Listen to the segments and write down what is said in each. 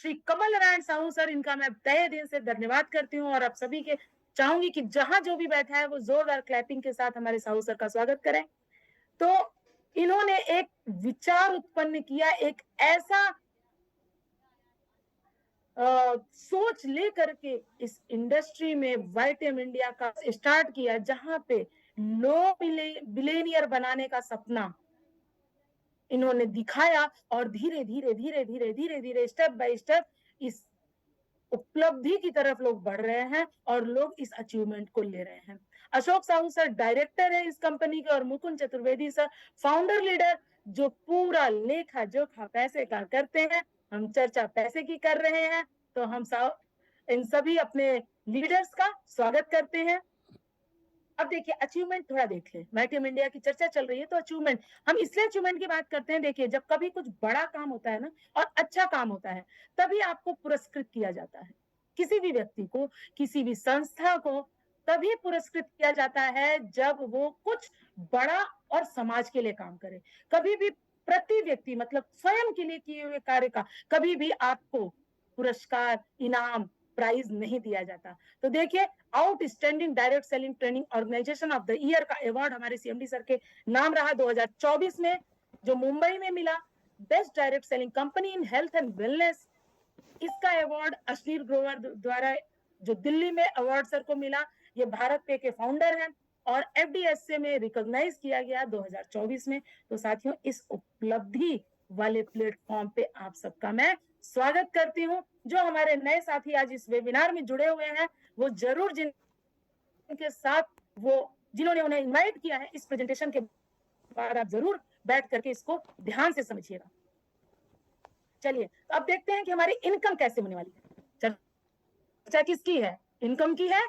Shri Kamal Narayan Sahu sir, इनका मैं तहे दिल से धन्यवाद करती हूँ और आप सभी के चाहूंगी कि जहां जो भी बैठा है वो जोरदार क्लैपिंग के साथ हमारे साहू सर का स्वागत करें। तो इन्होंने एक विचार उत्पन्न किया, एक ऐसा सोच लेकर के इस इंडस्ट्री में वाइटम इंडिया का स्टार्ट किया, जहां पे लोग बिलेनियर बनाने का सपना इन्होंने दिखाया और धीरे धीरे धीरे धीरे धीरे धीरे स्टेप बाय स्टेप इस उपलब्धि की तरफ लोग बढ़ रहे हैं और लोग इस अचीवमेंट को ले रहे हैं। अशोक साहू सर डायरेक्टर है इस कंपनी के और Mukund Chaturvedi sir founder leader, जो पूरा लेखा जोखा पैसे का करते हैं। हम चर्चा पैसे की कर रहे हैं, तो हम इन सभी अपने लीडर्स का स्वागत करते हैं। अब देखिए अचीवमेंट थोड़ा देख ले, वाइटम इंडिया की चर्चा चल रही है तो अचीवमेंट, हम इसलिए अचीवमेंट की बात करते हैं। देखिए जब कभी कुछ बड़ा काम होता है ना और अच्छा काम होता है, तभी आपको पुरस्कृत किया जाता है। किसी भी व्यक्ति को, किसी भी संस्था को तभी पुरस्कृत किया जाता है जब वो कुछ बड़ा और समाज के लिए काम करे। कभी भी प्रति व्यक्ति मतलब स्वयं के लिए किए हुए कार्य का कभी भी आपको पुरस्कार, इनाम, प्राइज नहीं दिया जाता। तो देखिए outstanding direct selling training organisation of the year का अवार्ड हमारे सीएमडी सर के नाम रहा 2024 में, जो मुंबई में मिला। Best direct selling company in health and wellness, इसका अवार्ड अश्लील ग्रोवर द्वारा जो दिल्ली में अवार्ड सर को मिला। ये भारत पे के फाउंडर हैं और एफडीएसए में रिकॉग्नाइज किया गया 2024 में। तो साथियों इस उपलब्धि वाले प्लेटफॉर्म पे आप सबका मैं स्वागत करती हूँ। जो हमारे नए साथी आज इस वेबिनार में जुड़े हुए हैं, वो जरूर जिनके साथ वो जिन्होंने उन्हें इनवाइट किया है, इस प्रेजेंटेशन के बाद आप जरूर बैठ करके इसको ध्यान से समझिएगा। चलिए तो अब देखते हैं कि हमारी इनकम कैसे होने वाली है। चर्चा किसकी है? इनकम की है।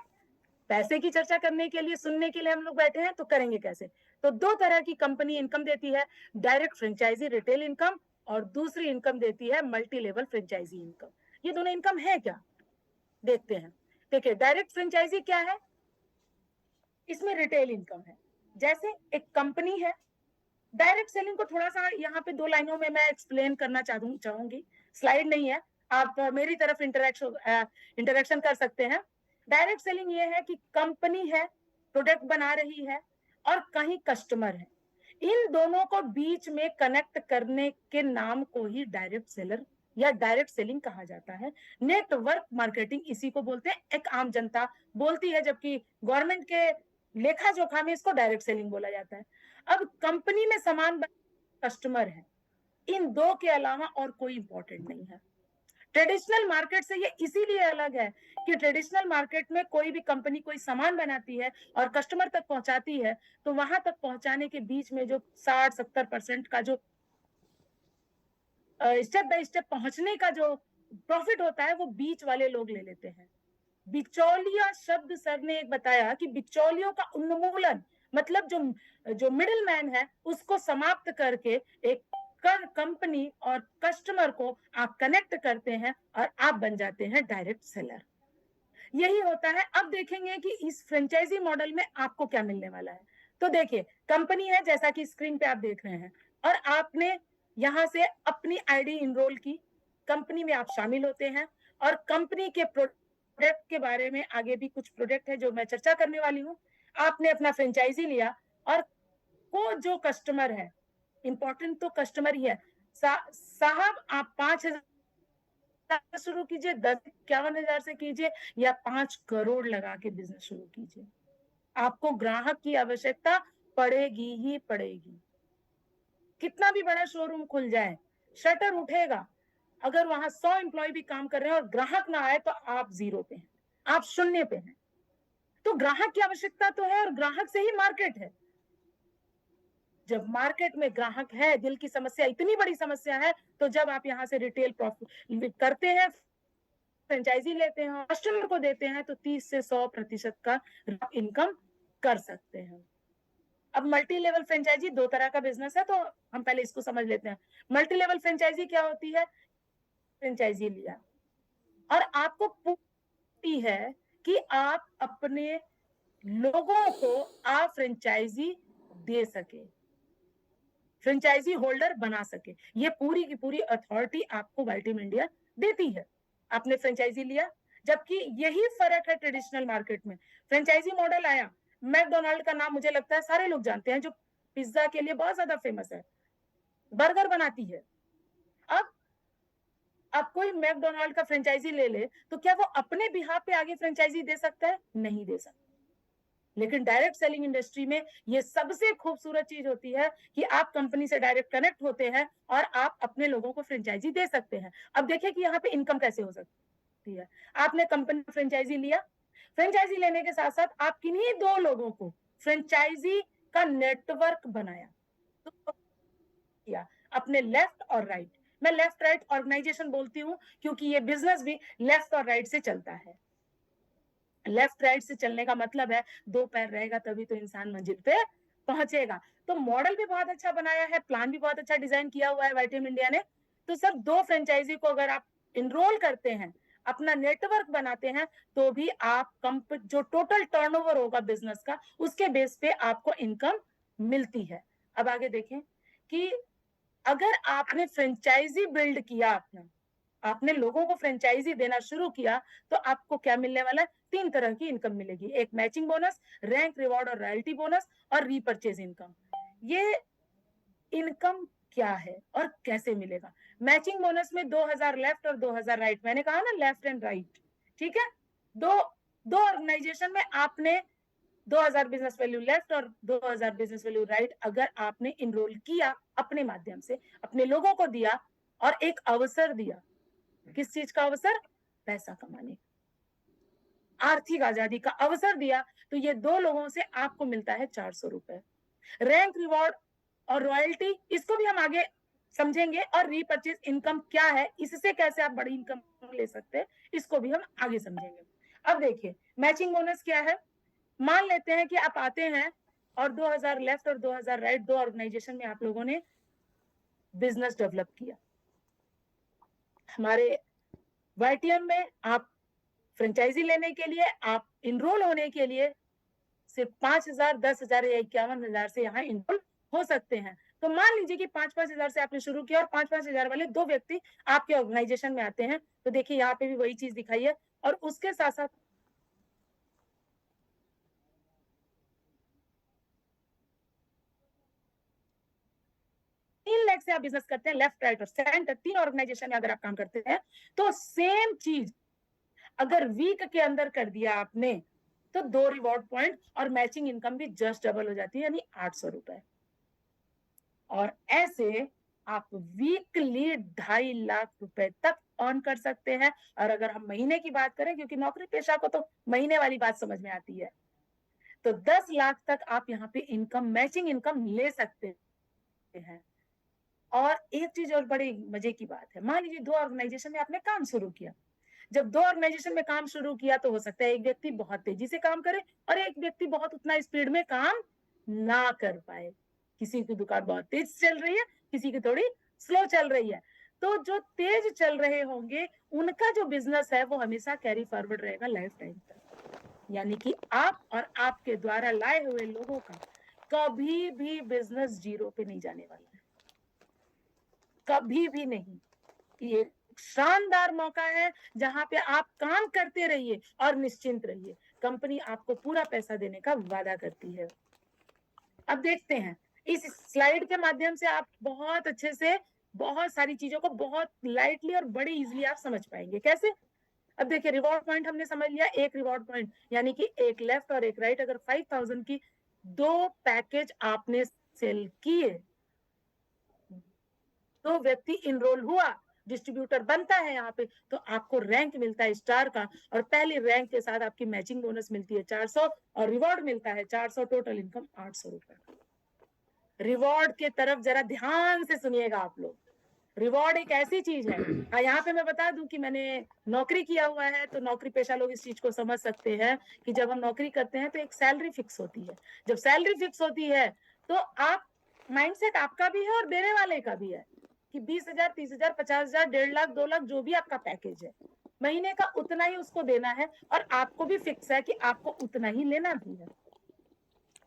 पैसे की चर्चा करने के लिए, सुनने के लिए हम लोग बैठे हैं, तो करेंगे कैसे? तो दो तरह की कंपनी इनकम देती है, डायरेक्ट फ्रेंचाइजी रिटेल इनकम और दूसरी इनकम देती है मल्टी लेवल फ्रेंचाइजी इनकम। ये दोनों इनकम है क्या, देखते हैं। देखिए डायरेक्ट फ्रेंचाइजी क्या है, इसमें रिटेल इनकम है। जैसे एक कंपनी है, डायरेक्ट सेलिंग को थोड़ा सा यहाँ पे दो लाइनों में मैं एक्सप्लेन करना चाहूंगी। स्लाइड नहीं है, आप मेरी तरफ इंटरेक्शन कर सकते हैं। डायरेक्ट सेलिंग ये है कि कंपनी है, प्रोडक्ट बना रही है और कहीं कस्टमर है, इन दोनों को बीच में कनेक्ट करने के नाम को ही डायरेक्ट सेलर या डायरेक्ट सेलिंग कहा जाता है। नेटवर्क मार्केटिंग इसी को बोलते हैं, एक आम जनता बोलती है, जबकि गवर्नमेंट के लेखा जोखा में इसको डायरेक्ट सेलिंग बोला जाता है। अब कंपनी में सामान कस्टमर है, इन दो के अलावा और कोई इंपॉर्टेंट नहीं है। ट्रेडिशनल मार्केट से ये इसीलिए अलग है कि ट्रेडिशनल मार्केट में कोई भी कंपनी कोई सामान बनाती है और कस्टमर तक पहुंचाती है, तो वहां तक पहुंचाने के बीच में जो 60-70% का जो स्टेप बाय स्टेप पहुंचने का जो प्रॉफिट होता है, वो बीच वाले लोग ले लेते हैं। बिचौलिया शब्द सर ने एक बताया कि बिचौलियों का उन्मूलन, मतलब जो जो मिडिल मैन है उसको समाप्त करके एक कंपनी और कस्टमर को आप कनेक्ट करते हैं और आप बन जाते हैं डायरेक्ट सेलर। यही होता है। अब देखेंगे कि इस फ्रेंचाइजी मॉडल में आपको क्या मिलने वाला है। तो देखिए कंपनी है, जैसा कि स्क्रीन पे आप देख रहे हैं, और आपने यहां से अपनी आईडी इनरोल की, कंपनी में आप शामिल होते हैं और कंपनी के प्रोडक्ट के बारे में, आगे भी कुछ प्रोडक्ट है जो मैं चर्चा करने वाली हूँ, आपने अपना फ्रेंचाइजी लिया और को जो कस्टमर है, इंपॉर्टेंट तो कस्टमर ही है। साहब आप 5,000 शुरू कीजिए, 10-51 हजार से कीजिए या 5 करोड़ लगा के बिजनेस शुरू कीजिए, आपको ग्राहक की आवश्यकता पड़ेगी ही पड़ेगी। कितना भी बड़ा शोरूम खुल जाए, शटर उठेगा, अगर वहां 100 एम्प्लॉय भी काम कर रहे हैं और ग्राहक ना आए तो आप जीरो पे हैं, आप शून्य पे हैं। तो ग्राहक की आवश्यकता तो है और ग्राहक से ही मार्केट है। जब मार्केट में ग्राहक है, दिल की समस्या इतनी बड़ी समस्या है, तो जब आप यहां से रिटेल प्रॉफिट करते हैं, फ्रेंचाइजी लेते हैं, कस्टमर को देते हैं, तो 30 से 100% का इनकम कर सकते हैं। अब मल्टी लेवल फ्रेंचाइजी दो तरह का बिजनेस है, तो हम पहले इसको समझ लेते हैं। मल्टी लेवल फ्रेंचाइजी क्या होती है? फ्रेंचाइजी लिया और आपको पूरी है कि आप अपने लोगों को आप फ्रेंचाइजी दे सके, फ्रेंचाइजी होल्डर बना सके, ये पूरी की पूरी अथॉरिटी आपको वाइटम इंडिया देती है। आपने फ्रेंचाइजी लिया, जबकि यही फर्क है ट्रेडिशनल मार्केट में। फ्रेंचाइजी मॉडल आया, मैकडोनाल्ड का नाम मुझे लगता है सारे लोग जानते हैं, जो पिज्जा के लिए बहुत ज्यादा फेमस है, बर्गर बनाती है। अब अब कोई मैकडोनाल्ड का फ्रेंचाइजी ले ले तो क्या वो अपने बिहाफ पे आगे फ्रेंचाइजी दे सकता है? नहीं दे सकता। लेकिन डायरेक्ट सेलिंग इंडस्ट्री में ये सबसे खूबसूरत चीज होती है कि आप कंपनी से डायरेक्ट कनेक्ट होते हैं और आप अपने लोगों को फ्रेंचाइजी दे सकते हैं। अब देखिए कि यहाँ पे इनकम कैसे हो सकती है। आपने कंपनी फ्रेंचाइजी लिया, फ्रेंचाइजी लेने के साथ साथ आप किन्हीं दो लोगों को फ्रेंचाइजी का नेटवर्क बनाया, तो किया अपने लेफ्ट और राइट। मैं लेफ्ट राइट ऑर्गेनाइजेशन बोलती हूँ क्योंकि ये बिजनेस भी लेफ्ट और राइट से चलता है। लेफ्ट राइट से चलने का मतलब है दो पैर रहेगा तभी तो इंसान मंजिल पे पहुंचेगा। तो मॉडल भी बहुत अच्छा बनाया है, प्लान भी बहुत अच्छा डिजाइन किया हुआ है वाईटीएम इंडिया ने। तो सर, दो फ्रेंचाइजी को अगर आप इनरोल करते हैं, अपना नेटवर्क बनाते हैं, तो भी आप जो टोटल टर्नओवर होगा बिजनेस का, उसके बेस पे आपको इनकम मिलती है। अब आगे देखें कि अगर आपने फ्रेंचाइजी बिल्ड किया, आपने लोगों को फ्रेंचाइजी देना शुरू किया, तो आपको क्या मिलने वाला है? तीन तरह की इनकम मिलेगी। एक मैचिंग बोनस, रैंक रिवॉर्ड और रॉयल्टी बोनस, और रीपर्चेज इनकम। ये इनकम क्या है और कैसे मिलेगा? मैचिंग बोनस में 2000 लेफ्ट और 2000 राइट, मैंने कहा ना लेफ्ट एंड राइट, ठीक है। दो दो ऑर्गेनाइजेशन में आपने 2000 बिजनेस वैल्यू लेफ्ट और 2000 बिजनेस वैल्यू राइट अगर आपने इनरोल किया, अपने माध्यम से अपने लोगों को दिया और एक अवसर दिया। किस चीज का अवसर? पैसा कमाने, आर्थिक आजादी का अवसर दिया, तो ये दो लोगों से आपको मिलता है 400 रुपए। रैंक रिवॉर्ड और रॉयल्टी, इसको भी हम आगे समझेंगे, और रीपर्चेज इनकम क्या है, इससे कैसे आप बड़ी इनकम ले सकते हैं, इसको भी हम आगे समझेंगे। अब देखिए मैचिंग बोनस क्या है। मान लेते हैं कि आप आते हैं और 2000 लेफ्ट और 2000 राइट, दो ऑर्गेनाइजेशन में आप लोगों ने बिजनेस डेवलप किया। हमारे वाईटीएम में आप फ्रेंचाइजी लेने के लिए, आप इनरोल होने के लिए सिर्फ 5000, 10,000 या 51,000 से यहाँ इनरोल हो सकते हैं। तो मान लीजिए कि 5,000 से आपने शुरू किया और 5,000 वाले दो व्यक्ति आपके ऑर्गेनाइजेशन में आते हैं, तो देखिए यहाँ पे भी वही चीज दिखाई है। और उसके साथ साथ 3 लाख से आप बिजनेस करते हैं, लेफ्ट राइट और सेंटर तीन ऑर्गेनाइजेशन में अगर आप काम करते हैं, तो सेम चीज अगर वीक के अंदर कर दिया आपने, तो 2 रिवॉर्ड पॉइंट और मैचिंग इनकम भी जस्ट डबल हो जाती है, यानी 800 रुपए। और ऐसे आप वीकली 2.5 लाख रुपए तक अर्न कर सकते हैं। और अगर हम महीने की बात करें, क्योंकि नौकरी पेशा को तो महीने वाली बात समझ में आती है, तो 10 लाख तक आप यहाँ पे इनकम, मैचिंग इनकम ले सकते हैं। और एक चीज और बड़ी मजे की बात है, मान लीजिए दो ऑर्गेनाइजेशन में आपने काम शुरू किया। जब दो ऑर्गेनाइजेशन में काम शुरू किया, तो हो सकता है एक व्यक्ति बहुत तेजी से काम करे और एक व्यक्ति बहुत उतना स्पीड में काम ना कर पाए। किसी की दुकान बहुत तेज चल रही है, किसी की थोड़ी स्लो चल रही है। तो जो तेज चल रहे होंगे, उनका जो बिजनेस है वो हमेशा कैरी फॉरवर्ड रहेगा लाइफ टाइम तक। यानी कि आप और आपके द्वारा लाए हुए लोगों का कभी भी बिजनेस जीरो पे नहीं जाने वाला है, कभी भी नहीं। ये शानदार मौका है जहां पे आप काम करते रहिए और निश्चिंत रहिए, कंपनी आपको पूरा पैसा देने का वादा करती है। अब देखते हैं, इस स्लाइड के माध्यम से आप बहुत अच्छे से बहुत सारी चीजों को बहुत लाइटली और बड़ी इजीली आप समझ पाएंगे। कैसे? अब देखिए, रिवॉर्ड पॉइंट हमने समझ लिया, एक रिवॉर्ड पॉइंट यानी कि एक लेफ्ट और एक राइट। अगर 5000 की दो पैकेज आपने सेल किए, तो व्यक्ति इनरोल हुआ, डिस्ट्रीब्यूटर बनता है यहाँ पे, तो आपको रैंक मिलता है स्टार का, और पहली रैंक के साथ आपकी मैचिंग बोनस मिलती है 400 और रिवॉर्ड मिलता है 400, टोटल इनकम 800 रुपए। रिवॉर्ड के तरफ जरा ध्यान से सुनिएगा आप लोग। रिवॉर्ड एक ऐसी चीज है, हाँ यहाँ पे मैं बता दूं कि मैंने नौकरी किया हुआ है, तो नौकरी पेशा लोग इस चीज को समझ सकते हैं कि जब हम नौकरी करते हैं तो एक सैलरी फिक्स होती है। जब सैलरी फिक्स होती है, तो आप माइंडसेट आपका भी है और देने वाले का भी है कि 20,000, 30,000, 50,000, 1.5 लाख, 2 लाख, जो भी आपका पैकेज है, महीने का उतना ही उसको देना है, और आपको भी फिक्स है कि आपको उतना ही लेना भी है।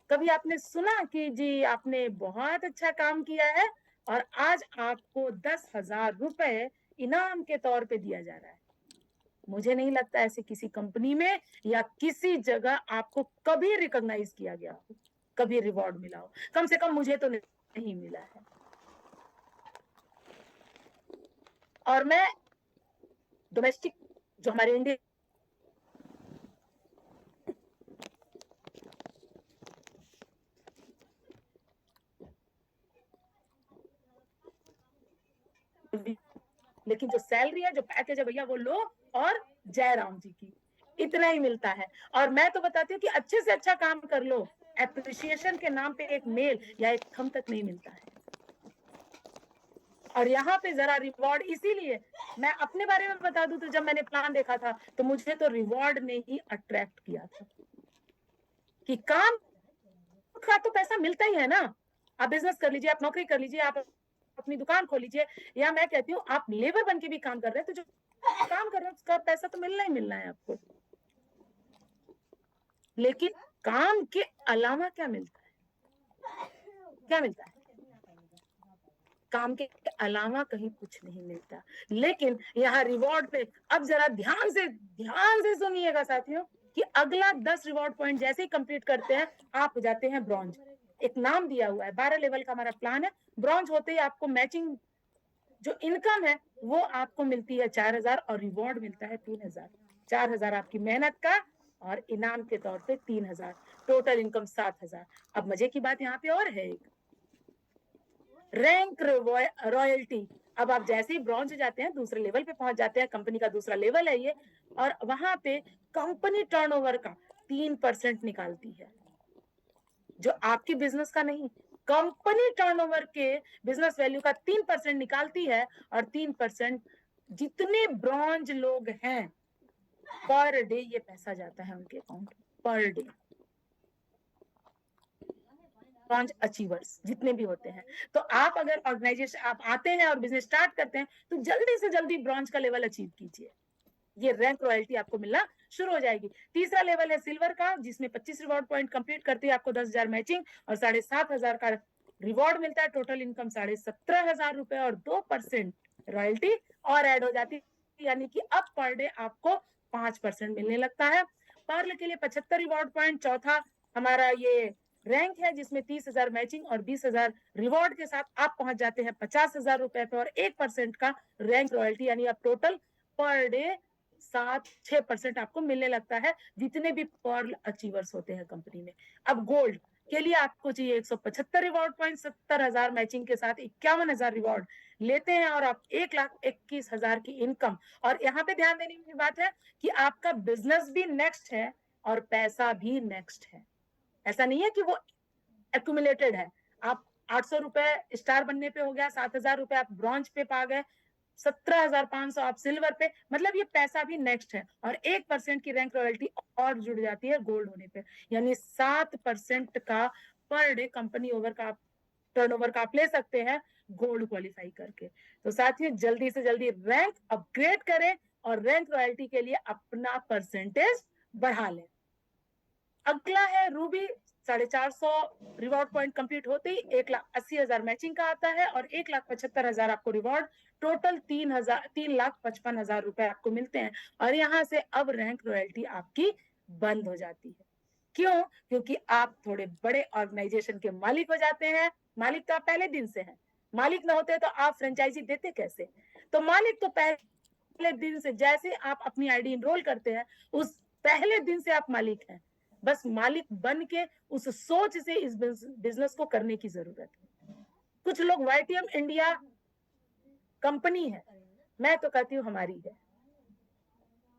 कभी आपने सुना कि जी आपने बहुत अच्छा काम किया है और आज आपको 10,000 रुपए इनाम के तौर पे दिया जा रहा है। मुझे नहीं लगता ऐसे किसी कंपनी में या किसी जगह आपको कभी रिकॉग्नाइज किया गया हो, कभी रिवॉर्ड मिला हो। कम से कम मुझे तो नहीं मिला है। और मैं डोमेस्टिक जो हमारे इंडिया लेकिन जो सैलरी है, जो पैकेज है भैया, वो लो और जय राम जी की, इतना ही मिलता है। और मैं तो बताती हूँ कि अच्छे से अच्छा काम कर लो, एप्रिसिएशन के नाम पे एक मेल या एक थम तक नहीं मिलता है। और यहाँ पे जरा रिवॉर्ड, इसीलिए मैं अपने बारे में बता दूं तो जब मैंने प्लान देखा था तो मुझे तो रिवॉर्ड ने ही अट्रैक्ट किया था कि काम का तो पैसा मिलता ही है ना। आप बिजनेस कर लीजिए, आप नौकरी कर लीजिए, आप अपनी दुकान खोल लीजिए, या मैं कहती हूँ आप लेबर बन के भी काम कर रहे हैं तो जो काम कर रहे हैं उसका पैसा तो मिलना ही मिलना है आपको। लेकिन काम के अलावा क्या मिलता है? क्या मिलता है? काम के अलावा कहीं कुछ नहीं मिलता। लेकिन यहाँ रिवॉर्ड पे अब जरा ध्यान से सुनिएगा साथियों कि अगला 10 रिवॉर्ड पॉइंट जैसे ही कंप्लीट करते हैं आप हो जाते हैं ब्रॉन्ज। एक नाम दिया हुआ है, 12 लेवल का हमारा प्लान है। ब्रॉन्ज होते ही आपको मैचिंग जो इनकम है वो आपको मिलती है 4000 और रिवॉर्ड मिलता है 3000। 4000 आपकी मेहनत का और इनाम के तौर पे 3000, टोटल इनकम 7000। अब मजे की बात यहाँ पे और है एक, रैंक रॉयल्टी। अब आप जैसे ही ब्रॉन्ज जाते हैं, दूसरे लेवल पे पहुंच जाते हैं, कंपनी का दूसरा लेवल है ये, और वहां पे कंपनी टर्नओवर का 3% निकालती है, जो आपकी बिजनेस का नहीं, कंपनी टर्नओवर के बिजनेस वैल्यू का 3% निकालती है। और 3% जितने ब्रॉन्ज लोग हैं पर डे ये पैसा जाता है उनके account per day. Bronze achievers जितने भी होते हैं, तो आप अगर ऑर्गेनाइजेशन आप आते हैं और बिजनेस स्टार्ट करते हैं तो जल्दी से जल्दी ब्रॉन्ज का लेवल अचीव कीजिए, ये रैंक रॉयल्टी आपको मिलना शुरू हो जाएगी। तीसरा लेवल है सिल्वर का, जिसमें 25 रिवॉर्ड पॉइंट कंप्लीट करते हैं आपको 10,000 मैचिंग और 7500 का रिवॉर्ड मिलता है। टोटल इनकम 17,500 रुपए और 2% रॉयल्टी और ऐड हो जाती है, यानी कि अब पर डे आपको 5% मिलने लगता है। पर्ल के लिए 75 रिवॉर्ड पॉइंट चौथा हमारा ये रैंक है, जिसमें 30,000 मैचिंग और 20,000 रिवॉर्ड के साथ आप पहुंच जाते हैं 50,000 रुपए पे और 1% का रैंक रॉयल्टी, यानी अब टोटल पर डे 7-6% आपको मिलने लगता है जितने भी पर्ल अचीवर्स होते हैं कंपनी में। अब गोल्ड के लिए आपको चाहिए 175 रिवॉर्ड पॉइंट, 70,000 मैचिंग के साथ 51,000 रिवॉर्ड लेते हैं और आप 1,21,000 की इनकम। और यहाँ पे ध्यान देने की बात है कि आपका बिजनेस भी नेक्स्ट है और पैसा भी नेक्स्ट है। ऐसा नहीं है कि वो एक्यूमुलेटेड है। आप 800 रुपए स्टार बनने पे हो गया, 7,000 रुपए आप ब्रॉन्ज पे पा गए, 17,500 आप सिल्वर पे, मतलब ये पैसा भी नेक्स्ट है। और 1% की रैंक रॉयल्टी और जुड़ जाती है गोल्ड होने पे, यानी 7% का पर डे कंपनी ओवर का टर्नओवर का आप ले सकते हैं गोल्ड क्वालिफाई करके। तो साथियों जल्दी से जल्दी रैंक अपग्रेड करें और रैंक रॉयल्टी के लिए अपना परसेंटेज बढ़ा लें। अगला है रूबी, 450 रिवॉर्ड पॉइंट कंप्लीट होते ही 1,80,000 मैचिंग का आता है और 1,75,000 आपको रिवॉर्ड, टोटल 3,55,000 रुपए आपको मिलते हैं। और यहाँ से अब रैंक रॉयल्टी आपकी बंद हो जाती है। क्यों? क्योंकि आप थोड़े बड़े ऑर्गेनाइजेशन के मालिक हो जाते हैं। मालिक तो आप पहले दिन से हैं, मालिक ना होते तो आप फ्रेंचाइजी देते कैसे? तो मालिक तो पहले दिन से, जैसे आप अपनी आईडी इनरोल करते हैं उस पहले दिन से आप मालिक हैं। बस मालिक बन के उस सोच से इस बिजनेस को करने की जरूरत है। कुछ लोग वाईटीएम इंडिया कंपनी है, मैं तो कहती हूँ हमारी है।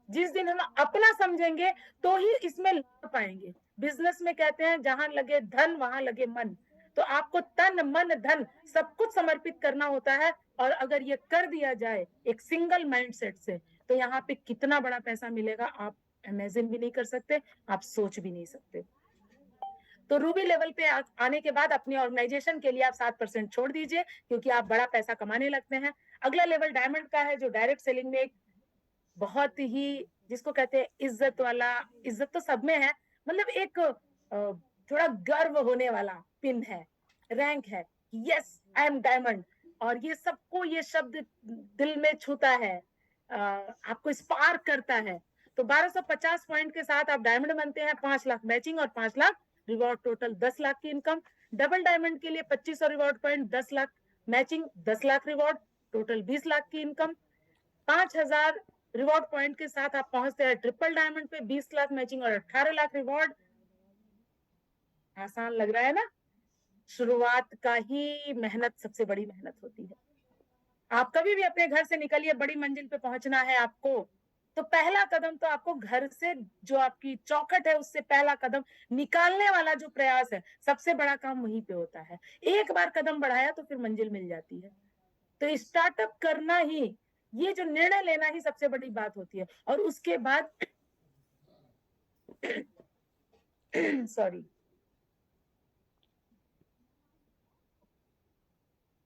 जिस दिन हम अपना समझेंगे तो ही इसमें लग पाएंगे। बिजनेस में कहते हैं जहां लगे धन वहां लगे मन, तो आपको तन मन धन सब कुछ समर्पित करना होता है। और अगर ये कर दिया जाए एक सिंगल माइंडसेट से तो यहाँ पे कितना बड़ा पैसा मिलेगा आप इमेजिन भी नहीं कर सकते, आप सोच भी नहीं सकते। तो रूबी लेवल पे आने के बाद अपनी ऑर्गेनाइजेशन के लिए आप 7% छोड़ दीजिए क्योंकि आप बड़ा पैसा कमाने लगते हैं। अगला लेवल डायमंड का है, जो डायरेक्ट सेलिंग में एक बहुत ही, जिसको कहते हैं इज्जत वाला, इज्जत तो सब में है, मतलब एक थोड़ा गर्व होने वाला पिन है, रैंक है, यस आई एम डायमंड। और ये सबको ये शब्द दिल में छूता है, आपको स्पार्क करता है। तो 1250 पॉइंट के साथ आप डायमंड बनते हैं, 5 लाख मैचिंग और 5 लाख रिवॉर्ड, टोटल 10 लाख की इनकम। डबल डायमंड के लिए 2500 reward point, 10 lakh matching, 10 lakh reward, total 20 lakh की इनकम। 5000 रिवॉर्ड पॉइंट के साथ आप पहुंचते हैं ट्रिपल डायमंड पे, 20 लाख मैचिंग और 18 लाख रिवॉर्ड। आसान लग रहा है ना? शुरुआत का ही मेहनत सबसे बड़ी मेहनत होती है। आप कभी भी अपने घर से निकलिए, बड़ी मंजिल पे पहुंचना है आपको, तो पहला कदम तो आपको घर से, जो आपकी चौखट है उससे पहला कदम निकालने वाला जो प्रयास है, सबसे बड़ा काम वहीं पे होता है। एक बार कदम बढ़ाया तो फिर मंजिल मिल जाती है। तो स्टार्टअप करना ही, ये जो निर्णय लेना ही सबसे बड़ी बात होती है। और उसके बाद सॉरी,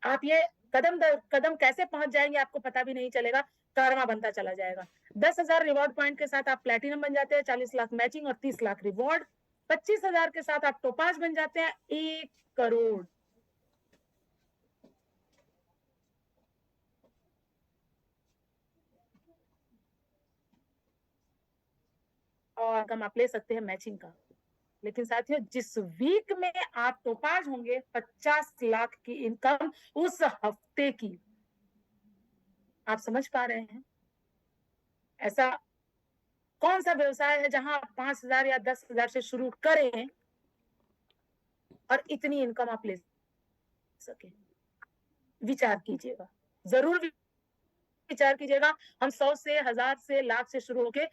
आप ये कदम दर कदम कैसे पहुंच जाएंगे आपको पता भी नहीं चलेगा, कारवा बनता चला जाएगा। 10,000 रिवॉर्ड पॉइंट के साथ आप प्लेटिनम बन जाते हैं, 40 लाख मैचिंग और 30 लाख रिवॉर्ड। 25,000 के साथ आप टोपाज बन जाते हैं, 1 करोड़। और कम आप ले सकते हैं मैचिंग का। लेकिन साथियों, जिस वीक में आप टोपाज होंगे, 50 लाख की इनकम उस हफ्ते की। आप समझ पा रहे हैं? ऐसा कौन सा व्यवसाय है जहां आप 5,000 या 10,000 से शुरू करें और इतनी इनकम आप ले सके? विचार कीजिएगा, जरूर विचार कीजिएगा। हम 100 से, 1000 से, लाख से शुरू होके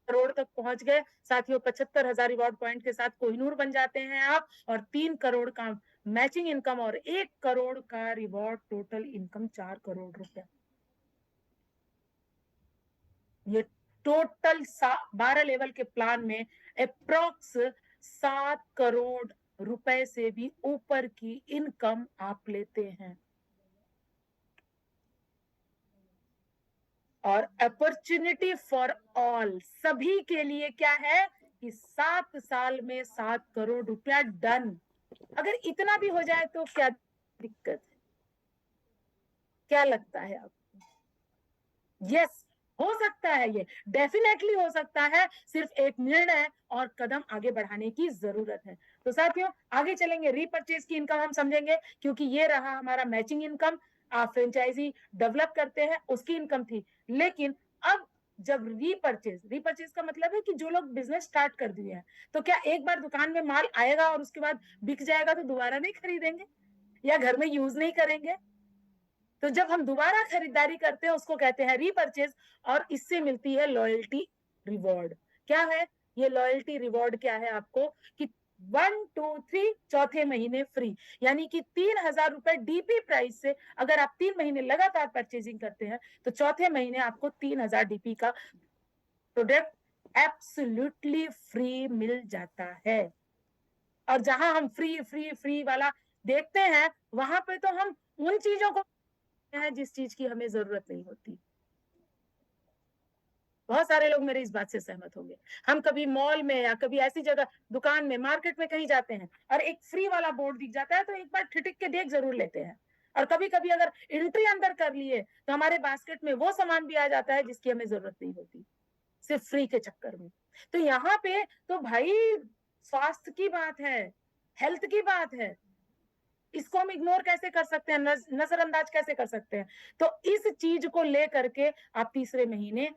करोड़ तक पहुंच गए साथियों। 75,000 रिवॉर्ड पॉइंट के साथ कोहिनूर बन जाते हैं आप, और 3 करोड़ का मैचिंग इनकम और 1 करोड़ का रिवॉर्ड, टोटल इनकम 4 करोड़ रुपया। ये टोटल 12 लेवल के प्लान में अप्रोक्स 7 करोड़ रुपए से भी ऊपर की इनकम आप लेते हैं। और अपॉर्चुनिटी फॉर ऑल, सभी के लिए क्या है कि 7 साल में 7 करोड़ रुपया डन। अगर इतना भी हो जाए तो क्या दिक्कत है? क्या लगता है आपको? यस, हो सकता है, ये डेफिनेटली हो सकता है। सिर्फ एक निर्णय और कदम आगे बढ़ाने की जरूरत है। तो साथियों, आगे चलेंगे, रीपर्चेज की इनकम हम समझेंगे, क्योंकि ये रहा हमारा मैचिंग इनकम। आप फ्रेंचाइजी डेवलप करते हैं, उसकी इनकम थी। लेकिन अब जब रीपर्चेज, रीपर्चेज का मतलब है कि जो लोग बिजनेस स्टार्ट कर दिए हैं, तो क्या एक बार दुकान में माल आएगा और उसके बाद बिक जाएगा तो दोबारा नहीं खरीदेंगे या घर में यूज नहीं करेंगे? तो जब हम दोबारा खरीदारी करते हैं उसको कहते हैं रीपर्चेज, और इससे मिलती है लॉयल्टी रिवॉर्ड। क्या है ये लॉयल्टी रिवॉर्ड? क्या है आपको कि 1, 2, 3 चौथे महीने फ्री, यानी कि 3,000 रुपए डीपी प्राइस से अगर आप 3 महीने लगातार परचेजिंग करते हैं तो चौथे महीने आपको 3,000 डीपी का प्रोडक्ट एब्सोल्युटली फ्री मिल जाता है। और जहां हम फ्री फ्री फ्री वाला देखते हैं, वहां पे तो हम उन चीजों को है जिस चीज की हमें जरूरत नहीं होती। बहुत सारे लोग मेरे इस बात से सहमत होंगे। हम कभी मॉल में या कभी ऐसी जगह, दुकान में, मार्केट में कहीं जाते हैं और एक फ्री वाला बोर्ड दिख जाता है तो एक बार ठिठक के देख जरूर लेते हैं। और कभी कभी अगर एंट्री अंदर कर लिए तो हमारे बास्केट में वो सामान भी आ जाता है जिसकी हमें जरूरत नहीं होती, सिर्फ फ्री के चक्कर में। तो यहाँ पे तो भाई स्वास्थ्य की बात है, हेल्थ की बात है, इसको हम इग्नोर कैसे कर सकते हैं, नजरअंदाज कैसे कर सकते हैं? तो इस चीज को लेकर के आप तीसरे महीने,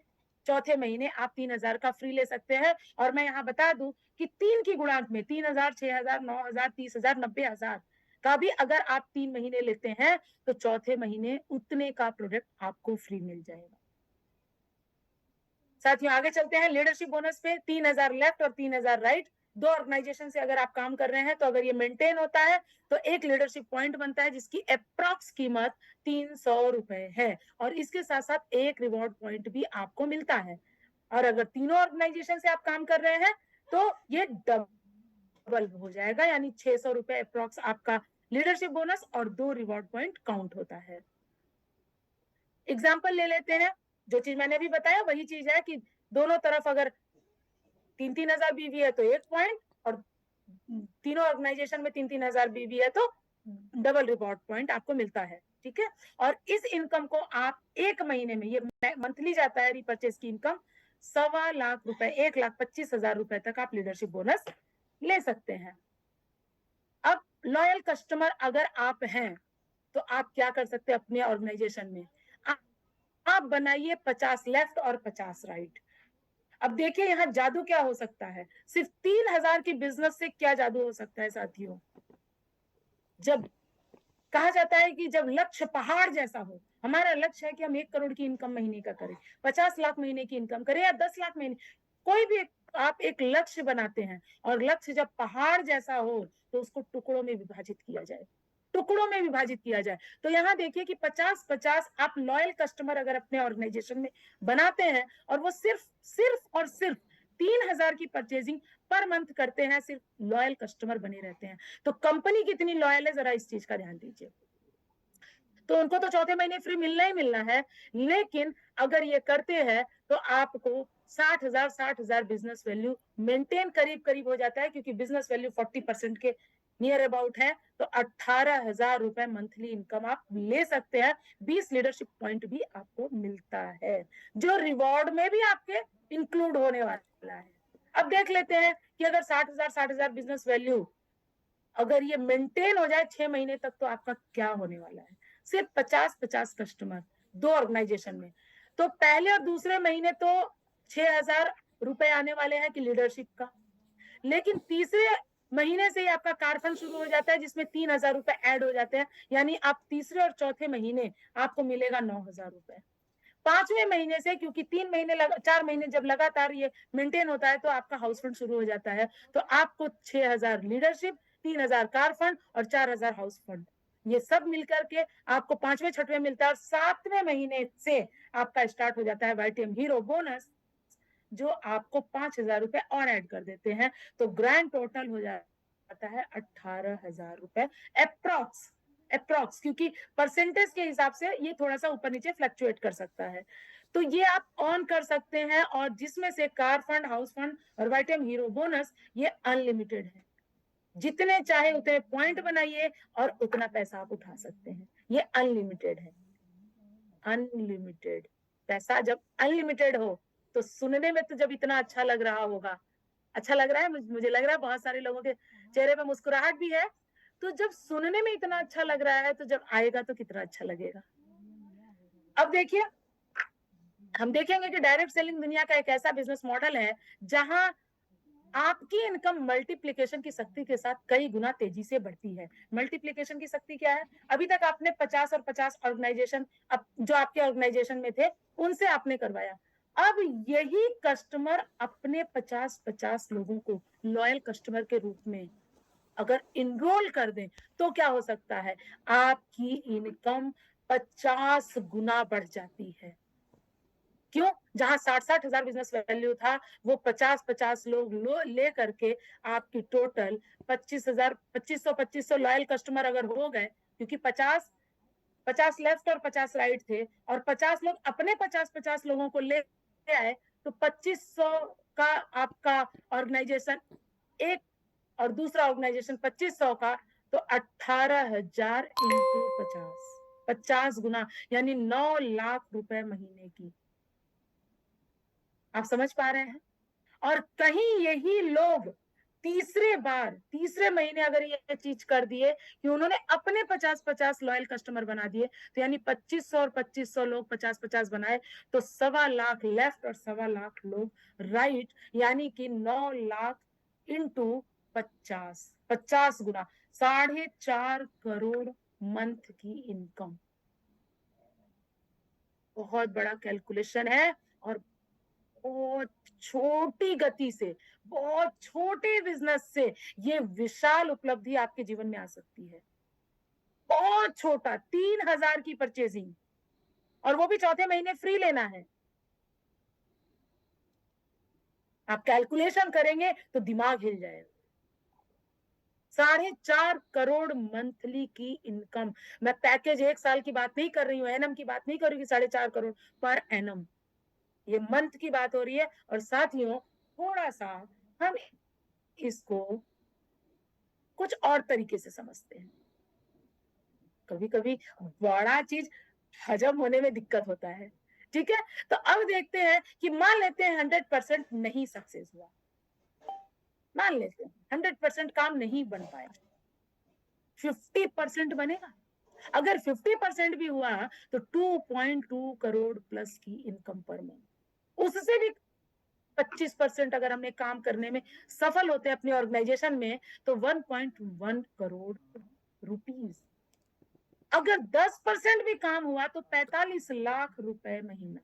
चौथे महीने आप 3,000 का फ्री ले सकते हैं। और मैं यहाँ बता दूं कि 3 की गुणांक में 3,000, 6,000, 9,000, 30,000, 90,000 का भी अगर आप 3 महीने लेते हैं तो चौथे महीने उतने का प्रोडक्ट आपको फ्री मिल जाएगा। साथियों, आगे चलते हैं लीडरशिप बोनस पे। 3,000 लेफ्ट और 3,000 राइट। 2 ऑर्गेनाइजेशन से अगर आप काम कर रहे हैं तो अगर ये मेंटेन होता है तो एक लीडरशिप पॉइंट बनता है जिसकी अप्रॉक्स कीमत 300 रुपए है, और इसके साथ साथ एक रिवॉर्ड पॉइंट भी आपको मिलता है। और अगर तीनों ऑर्गेनाइजेशन से आप काम कर रहे हैं तो ये डबल हो जाएगा, यानी 600 रुपए अप्रॉक्स आपका लीडरशिप बोनस और 2 रिवॉर्ड पॉइंट काउंट होता है। एग्जाम्पल ले लेते हैं, जो चीज मैंने भी बताया वही चीज है कि दोनों तरफ अगर 3,000 बीवी है तो 1 पॉइंट, और तीनों ऑर्गेनाइजेशन में 3,000 बीवी है तो डबल रिवॉर्ड पॉइंट आपको मिलता है। ठीक है। और इस इनकम को आप एक महीने में, ये मंथली जाता है रिपर्चेज की इनकम, 1.25 लाख रुपए, 1,25,000 रुपए तक आप लीडरशिप बोनस ले सकते हैं। अब लॉयल कस्टमर अगर आप हैं तो आप क्या कर सकते हैं अपने ऑर्गेनाइजेशन में, आप बनाइए 50 लेफ्ट और 50 राइट। अब देखिए यहाँ जादू क्या हो सकता है, सिर्फ 3,000 की बिजनेस से क्या जादू हो सकता है साथियों। जब कहा जाता है कि जब लक्ष्य पहाड़ जैसा हो, हमारा लक्ष्य है कि हम 1 करोड़ की इनकम महीने का करें, 50 लाख महीने की इनकम करें, या 10 लाख महीने, कोई भी आप एक लक्ष्य बनाते हैं, और लक्ष्य जब पहाड़ जैसा हो तो उसको टुकड़ों में विभाजित किया जाए, टुकड़ों में विभाजित किया जाए। तो यहाँ देखिए कि 50-50 आप लॉयल कस्टमर अगर अपने ऑर्गेनाइजेशन में बनाते हैं, और वो सिर्फ सिर्फ और सिर्फ 3,000 की परचेजिंग पर मंथ करते हैं, सिर्फ लॉयल कस्टमर बने रहते हैं, तो कंपनी कितनी लॉयल है, जरा इस चीज का ध्यान दीजिए। तो उनको तो चौथे महीने फ्री मिलना ही मिलना है, लेकिन अगर ये करते हैं तो आपको 60,000 बिजनेस वैल्यू मेंटेन करीब करीब हो जाता है, क्योंकि बिजनेस वैल्यू 40% के नियर अबाउट है, तो 18,000 रुपए मंथली इनकम आप ले सकते हैं। 20 लीडरशिप पॉइंट भी आपको मिलता है, जो रिवॉर्ड में भी आपके इंक्लूड होने वाला है। अब देख लेते हैं कि अगर 60,000 बिजनेस वैल्यू अगर ये मेंटेन हो जाए 6 महीने तक, तो आपका क्या होने वाला है। सिर्फ 50-50 कस्टमर 2 ऑर्गेनाइजेशन में, तो पहले और दूसरे महीने तो 6,000 रुपए आने वाले हैं कि लीडरशिप का, लेकिन तीसरे महीने से ही आपका कार फंड शुरू हो जाता है, जिसमें 3,000 रुपए ऐड हो जाते हैं, यानी आप तीसरे और चौथे महीने आपको मिलेगा 9,000 रुपए। पांचवें महीने से, क्योंकि 4 महीने जब लगातार ये मेंटेन होता है, तो आपका हाउस फंड शुरू हो जाता है, तो आपको 6,000 लीडरशिप, 3,000 कार फंड और 4,000 हाउस फंड, ये सब मिलकर के आपको पांचवें छठवें मिलता है। और 7वें महीने से आपका स्टार्ट हो जाता है वाईटीएम हीरो बोनस, जो आपको 5,000 रुपए और ऐड कर देते हैं, तो ग्रैंड टोटल हो जाता है 18,000 रुपए अप्रोक्स। अप्रोक्स, क्योंकि परसेंटेज के हिसाब से ये थोड़ा सा ऊपर नीचे फ्लक्चुएट कर सकता है, तो ये आप ऑन कर सकते हैं। और जिसमें से कार फंड, हाउस फंड और वाईटीएम हीरो बोनस, ये अनलिमिटेड है, जितने चाहे उतने पॉइंट बनाइए और उतना पैसा आप उठा सकते हैं, ये अनलिमिटेड है। अनलिमिटेड पैसा जब अनलिमिटेड हो, तो सुनने में तो जब इतना अच्छा लग रहा होगा, अच्छा लग रहा है, मुझे लग रहा है बहुत सारे लोगों के चेहरे पे मुस्कुराहट भी है, तो जब सुनने में इतना अच्छा लग रहा है, तो जब आएगा तो कितना अच्छा लगेगा। अब देखिए, हम देखेंगे कि डायरेक्ट सेलिंग दुनिया का एक ऐसा बिजनेस मॉडल है जहां आपकी इनकम मल्टीप्लिकेशन की शक्ति के साथ कई गुना तेजी से बढ़ती है। मल्टीप्लिकेशन की शक्ति क्या है, अभी तक आपने 50 और 50 ऑर्गेनाइजेशन, जो आपके ऑर्गेनाइजेशन में थे, उनसे आपने करवाया, अब यही कस्टमर अपने 50-50 लोगों को लॉयल कस्टमर के रूप में अगर इनरोल कर दें, तो क्या हो सकता है, आपकी इनकम 50 गुना बढ़ जाती है। क्यों, जहां 60,000 बिजनेस वैल्यू था, वो 50-50 लोग ले करके आपकी टोटल 25,000, 2500 लॉयल कस्टमर अगर हो गए, क्योंकि 50 लेफ्ट और 50 राइट थे, और 50 लोग अपने 50-50 लोगों को ले आए, तो 2500 का आपका ऑर्गेनाइजेशन एक, और दूसरा ऑर्गेनाइजेशन 2500 का, तो 18,000 इंटू 50, 50 गुना, यानी 9 लाख रुपए महीने की। आप समझ पा रहे हैं। और कहीं यही लोग तीसरे महीने अगर ये चीज कर दिए कि उन्होंने अपने 50-50 लॉयल कस्टमर बना दिए, तो यानी 2500 और 2500 लोग 50-50 बनाए, तो 1.25 लाख लेफ्ट और 1.25 लाख लोग राइट, यानी कि 9 लाख इंटू 50, 50 गुना, 4.5 करोड़ मंथ की इनकम। बहुत बड़ा कैलकुलेशन है, और बहुत छोटी गति से, बहुत छोटे बिजनेस से ये विशाल उपलब्धि आपके जीवन में आ सकती है। बहुत छोटा, 3,000 की परचेजिंग, और वो भी चौथे महीने फ्री लेना है। आप कैलकुलेशन करेंगे तो दिमाग हिल जाएगा। 4.5 करोड़ मंथली की इनकम। मैं पैकेज 1 साल की बात नहीं कर रही हूँ, एनम की बात नहीं कर रही हूँ, 4.5 करोड़ पर एनम, ये मंथ की बात हो रही है। और साथियों, थोड़ा सा हम इसको कुछ और तरीके से समझते हैं। कभी कभी बड़ा चीज हजम होने में दिक्कत होता है। ठीक है, तो अब देखते हैं कि मान लेते हैं 100% नहीं सक्सेस हुआ, मान लेते हैं 100% काम नहीं बन पाया, 50% बनेगा। अगर 50% भी हुआ तो 2.2 करोड़ प्लस की इनकम पर मंथ। उससे भी 25% अगर हमने काम करने में सफल होते हैं अपने ऑर्गेनाइजेशन में तो 1.1 करोड़ रुपीस। अगर 10% भी काम हुआ तो 45 लाख रुपए महीना।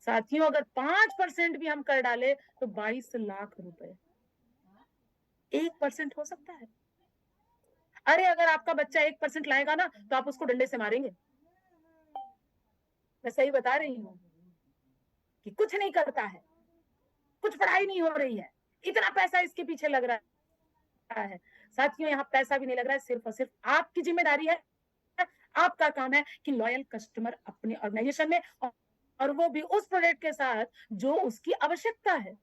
साथियों अगर 5% भी हम कर डाले तो 22 लाख रुपए। 1% हो सकता है। अरे अगर आपका बच्चा 1% लाएगा ना तो आप उसको डंडे से मारेंगे। मैं सही बता रही हूँ कि कुछ नहीं करता है, कुछ पढ़ाई नहीं हो रही है, इतना पैसा इसके पीछे लग रहा है। साथियों यहाँ पैसा भी नहीं लग रहा है, सिर्फ और सिर्फ आपकी जिम्मेदारी है, आपका काम है कि लॉयल कस्टमर अपने ऑर्गेनाइजेशन में, और वो भी उस प्रोडक्ट के साथ जो उसकी आवश्यकता है।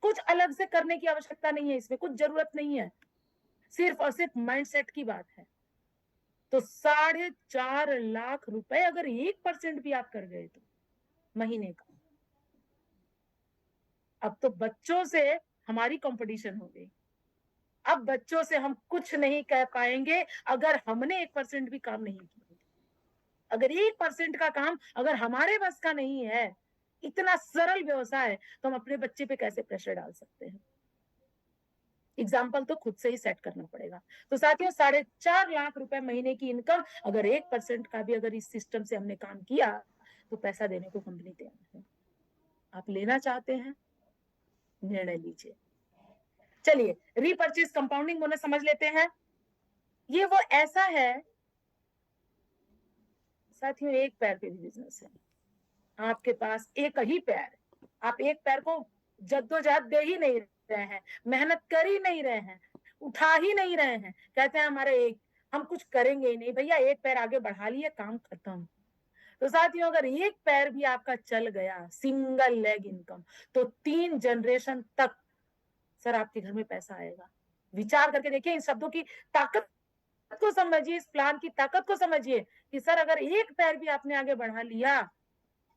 कुछ अलग से करने की आवश्यकता नहीं है, इसमें कुछ जरूरत नहीं है, सिर्फ और सिर्फ माइंडसेट की बात है। तो 4.5 लाख रुपए अगर 1% भी आप कर गए तो महीने का, अब तो बच्चों से हमारी कंपटीशन हो गई। अब बच्चों से हम कुछ नहीं कह पाएंगे अगर हमने 1% भी काम नहीं किया। अगर 1% का काम अगर हमारे बस का नहीं है, इतना सरल व्यवसाय, तो हम अपने बच्चे पे कैसे प्रेशर डाल सकते हैं। एग्जाम्पल तो खुद से ही सेट करना पड़ेगा। तो साथियों 4.5 लाख रुपए महीने की इनकम, अगर 1% का भी अगर इस सिस्टम से हमने काम किया तो पैसा देने को कंपनी तैयार है। आप लेना चाहते हैं, निर्णय लीजिए। चलिए रीपर्चेज कंपाउंडिंग बोनस समझ लेते हैं। ये वो ऐसा है साथियों, एक पैर पे भी बिजनेस है। आपके पास एक ही पैर, आप एक पैर को जद्दोजहद दे ही नहीं रहे हैं, मेहनत कर ही नहीं रहे हैं, उठा ही नहीं रहे हैं, कहते हैं हमारे एक, हम कुछ करेंगे ही नहीं। भैया एक पैर आगे बढ़ा लिए, काम खत्म। तो साथियों अगर एक पैर भी आपका चल गया, सिंगल लेग इनकम, तो 3 जनरेशन तक सर आपके घर में पैसा आएगा। विचार करके देखिए, इन शब्दों की ताकत को समझिए, इस प्लान की ताकत को समझिए कि सर अगर एक पैर भी आपने आगे बढ़ा लिया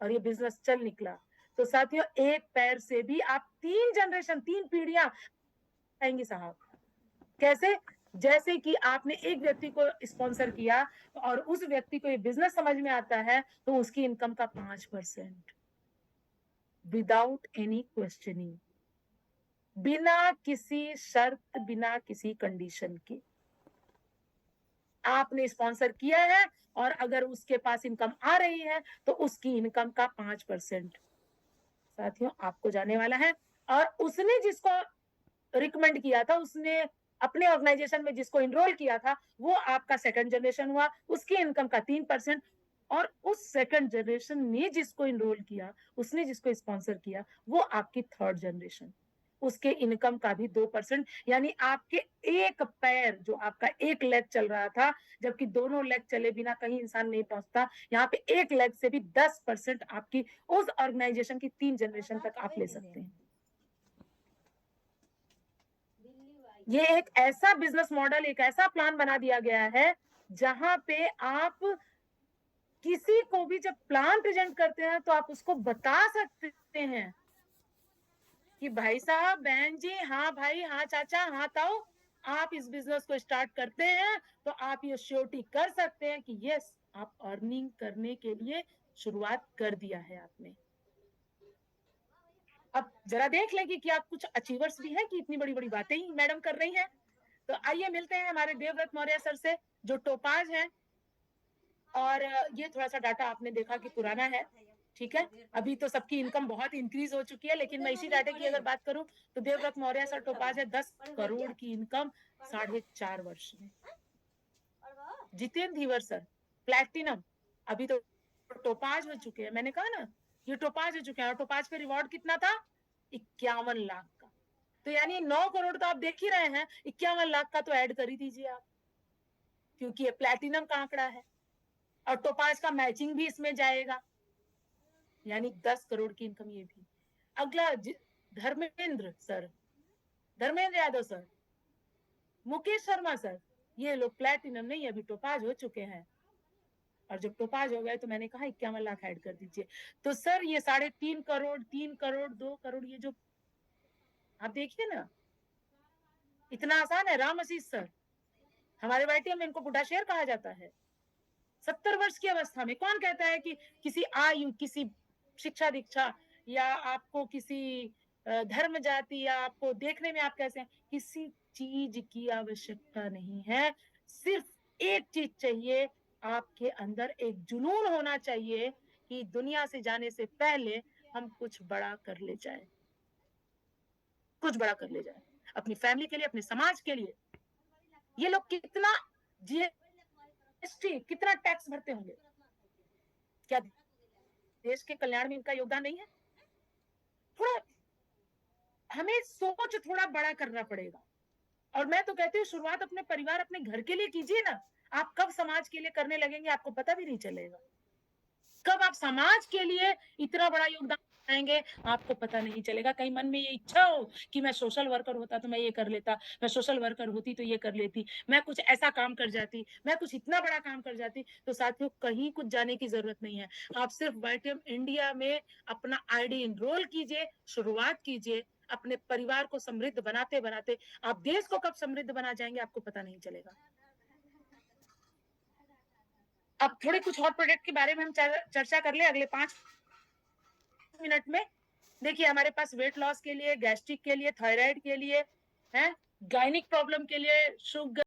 और ये बिजनेस चल निकला, तो साथियों एक पैर से भी आप 3 जनरेशन, 3 पीढ़ियां आएंगी साहब। कैसे? जैसे कि आपने एक व्यक्ति को स्पॉन्सर किया और उस व्यक्ति को ये बिजनेस समझ में आता है, तो उसकी इनकम का 5% विदाउट एनी क्वेश्चनिंग, बिना किसी शर्त, बिना किसी कंडीशन के आपने स्पॉन्सर किया है, और अगर उसके पास इनकम आ रही है तो उसकी इनकम का 5% साथियों आपको जाने वाला है। और उसने जिसको रिकमेंड किया था, उसने अपने ऑर्गेनाइजेशन में जिसको इनरोल किया था, वो आपका 2nd जनरेशन हुआ, उसकी इनकम का 3%। और उस 2nd जनरेशन ने जिसको इनरोल किया, उसने जिसको स्पॉन्सर किया, वो आपकी 3rd जनरेशन, उसके इनकम का भी 2%। यानी आपके एक पैर, जो आपका एक लेग चल रहा था, जबकि दोनों लेग चले बिना कहीं इंसान नहीं पहुंचता, यहाँ पे एक लेग से भी 10% आपकी उस ऑर्गेनाइजेशन की 3 जनरेशन तक आप ले सकते हैं। ये एक ऐसा बिजनेस मॉडल, एक ऐसा प्लान बना दिया गया है जहां पे आप किसी को भी जब प्लान प्रेजेंट करते हैं तो आप उसको बता सकते हैं कि भाई साहब, बहन जी, हाँ भाई, हाँ चाचा, हाँ ताऊ, आप इस बिजनेस को स्टार्ट करते हैं तो आप ये श्योरिटी कर सकते हैं कि यस, आप अर्निंग करने के लिए शुरुआत कर दिया है आपने। अब जरा देख लें कि क्या कुछ अचीवर्स भी हैं कि इतनी बड़ी बड़ी बातें ही मैडम कर रही हैं। तो आइए मिलते हैं हमारे देवव्रत मौर्य सर से, जो टोपाज है। और ये थोड़ा सा डाटा आपने देखा कि पुराना है, ठीक है। अभी तो सबकी इनकम बहुत इंक्रीज हो चुकी है, लेकिन मैं इसी डाटे की अगर बात करूं तो देवव्रत मौर्य सर टोपाज है 10 करोड़ की इनकम 4.5 वर्ष में। जितेंद्र धीवर सर प्लैटिनम, अभी तो टोपाज हो चुके हैं। मैंने कहा ना, ये टोपाज हो चुके हैं, और टोपाज पे रिवॉर्ड कितना था? 51 लाख का। तो यानी 9 करोड़ तो आप देख ही रहे हैं, 51 लाख का तो ऐड कर ही दीजिए आप, क्योंकि ये प्लैटिनम का आंकड़ा है और टोपाज का मैचिंग भी इसमें जाएगा, यानी 10 करोड़ की इनकम ये भी। अगला Dharmendra sir, Dharmendra Yadav sir, Mukesh Sharma sir, ये लोग प्लैटिनम नहीं, अभी टोपाज हो चुके हैं। और जब टोपाज हो गए तो मैंने कहा 51 लाख ऐड कर दीजिए। तो सर ये 3.5 करोड़, 3 करोड़, 2 करोड़, ये जो आप देखिए ना, इतना आसान है। राम आशीष सर, हमारे वाईटीएम में इनको बुढ़ा शेर कहा जाता है। 70 वर्ष की अवस्था में कौन कहता है कि किसी आयु, किसी शिक्षा दीक्षा, या आपको किसी धर्म जाति, या आपको देखने में आप कैसे हैं, किसी चीज की आवश्यकता नहीं है। सिर्फ एक चीज चाहिए, आपके अंदर एक जुनून होना चाहिए कि दुनिया से जाने से पहले हम कुछ बड़ा कर ले जाए, कुछ बड़ा कर ले जाए अपनी फैमिली के लिए, अपने समाज के लिए। ये लोग कितना जीएसटी, कितना टैक्स भरते होंगे, क्या देश के कल्याण में इनका योगदान नहीं है? थोड़ा हमें सोच थोड़ा बड़ा करना पड़ेगा। और मैं तो कहती हूँ शुरुआत अपने परिवार, अपने घर के लिए कीजिए ना। आप कब समाज के लिए करने लगेंगे आपको पता भी नहीं चलेगा। कब आप समाज के लिए इतना बड़ा योगदान आएंगे आपको पता नहीं चलेगा। कहीं मन में ये इच्छा हो कि मैं सोशल वर्कर होता तो मैं ये कर लेता, मैं सोशल वर्कर होती तो ये कर लेती, मैं कुछ ऐसा काम कर जाती, मैं कुछ इतना बड़ा काम कर जाती। तो साथियों, कहीं कुछ जाने की जरूरत नहीं है। आप सिर्फ वाईटीएम इंडिया में अपना आईडी इनरोल कीजिए, शुरुआत कीजिए। अपने परिवार को समृद्ध बनाते बनाते आप देश को कब समृद्ध बना जाएंगे आपको पता नहीं चलेगा। अब थोड़े कुछ और प्रोडक्ट के बारे में हम चर्चा कर ले अगले 5 मिनट में। देखिए, हमारे पास वेट लॉस के लिए, गैस्ट्रिक के लिए, थायराइड के लिए है, गायनिक प्रॉब्लम के लिए, शुगर